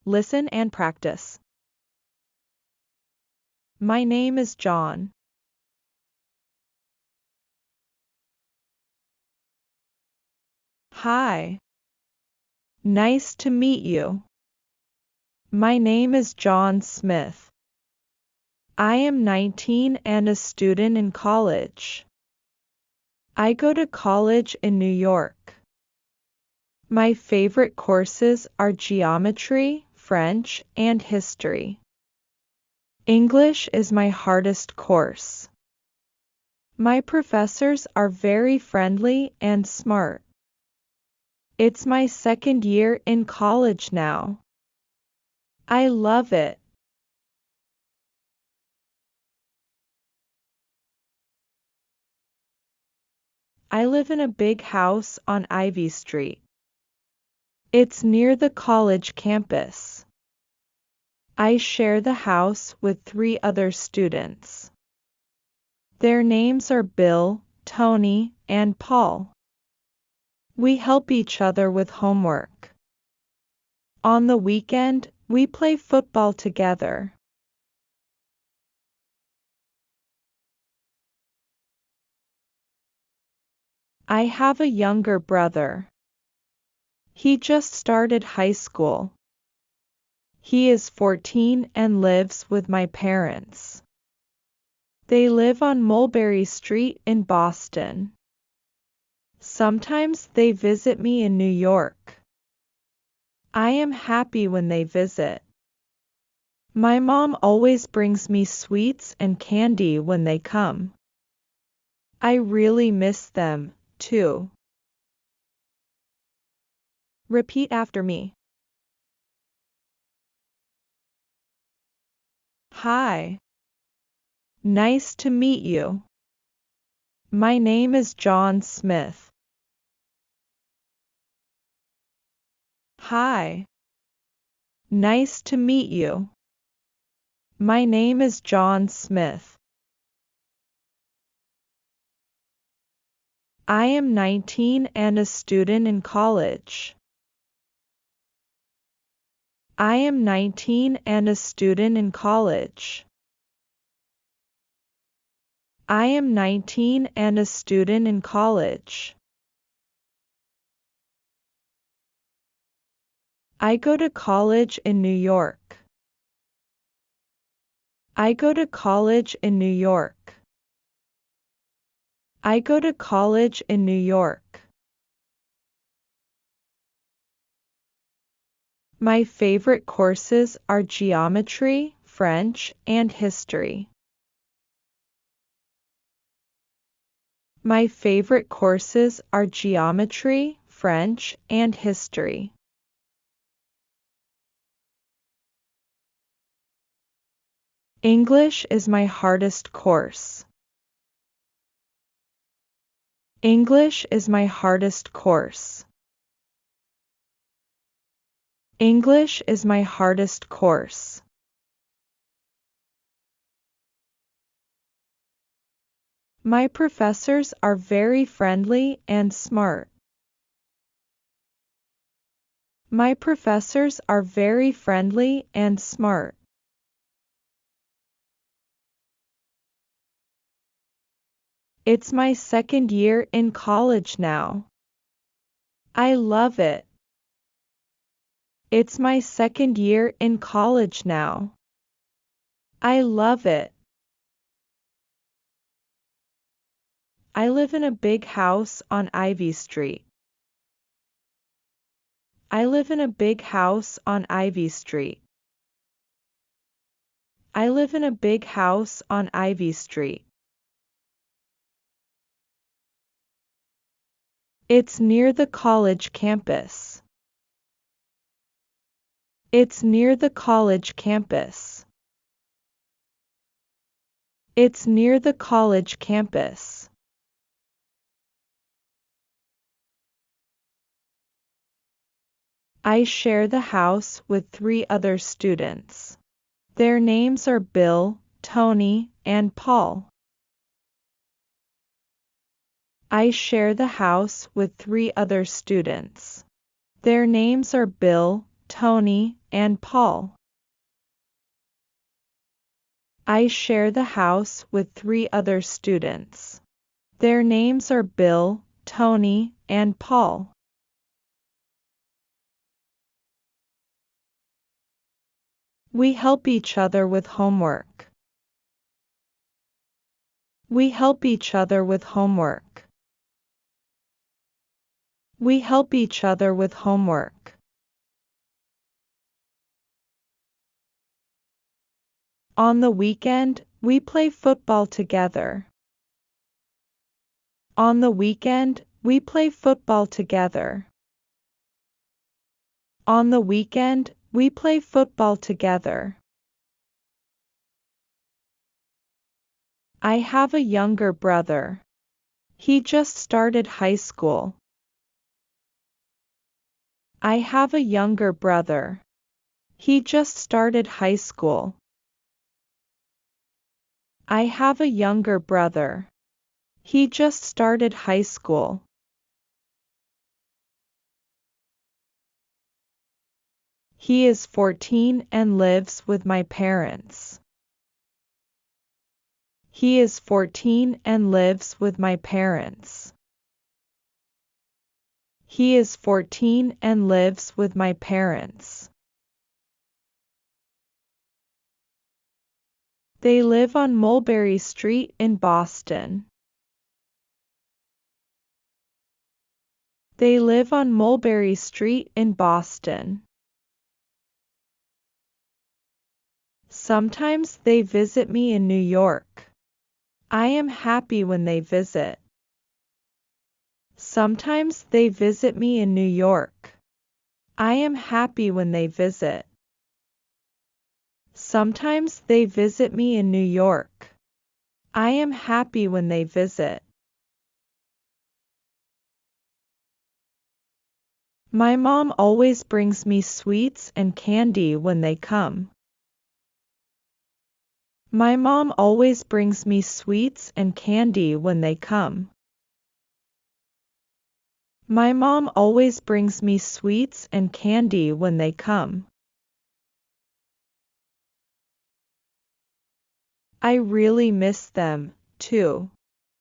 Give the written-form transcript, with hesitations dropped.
Listen and practice. My name is John. Hi. Nice to meet you. My name is John Smith. I am 19 and a student in college. I go to college in New York. My favorite courses are geometry, French, and history. English is my hardest course. My professors are very friendly and smart. It's my second year in college now. I love it. I live in a big house on Ivy Street. It's near the college campus. I share the house with 3 other students. Their names are Bill, Tony, and Paul. We help each other with homework. On the weekend, we play football together. I have a younger brother. He just started high school. He is 14 and lives with my parents. They live on Mulberry Street in Boston. Sometimes they visit me in New York. I am happy when they visit. My mom always brings me sweets and candy when they come. I really miss them, too. Repeat after me. Hi. Nice to meet you. My name is John Smith. Hi. Nice to meet you. My name is John Smith. I am 19 and a student in college. I am 19 and a student in college. I am 19 and a student in college. I go to college in New York. I go to college in New York. I go to college in New York. My favorite courses are geometry, French, and history. My favorite courses are geometry, French, and history. English is my hardest course. English is my hardest course. English is my hardest course. My professors are very friendly and smart. My professors are very friendly and smart. It's my second year in college now. I love it. It's my second year in college now. I love it. I live in a big house on Ivy Street. I live in a big house on Ivy Street. I live in a big house on Ivy Street. It's near the college campus. It's near the college campus. It's near the college campus. I share the house with 3 other students. Their names are Bill, Tony, and Paul. I share the house with 3 other students. Their names are Bill, Tony, and Paul. I share the house with 3 other students. Their names are Bill, Tony, and Paul. We help each other with homework. We help each other with homework. We help each other with homework. On the weekend, we play football together. On the weekend, we play football together. On the weekend, we play football together. I have a younger brother. He just started high school. I have a younger brother. He just started high school. I have a younger brother. He just started high school. He is 14 and lives with my parents. He is 14 and lives with my parents. He is 14 and lives with my parents. They live on Mulberry Street in Boston. They live on Mulberry Street in Boston. Sometimes they visit me in New York. I am happy when they visit. Sometimes they visit me in New York. I am happy when they visit. Sometimes they visit me in New York. I am happy when they visit. My mom always brings me sweets and candy when they come. My mom always brings me sweets and candy when they come. My mom always brings me sweets and candy when they come. I really miss them, too.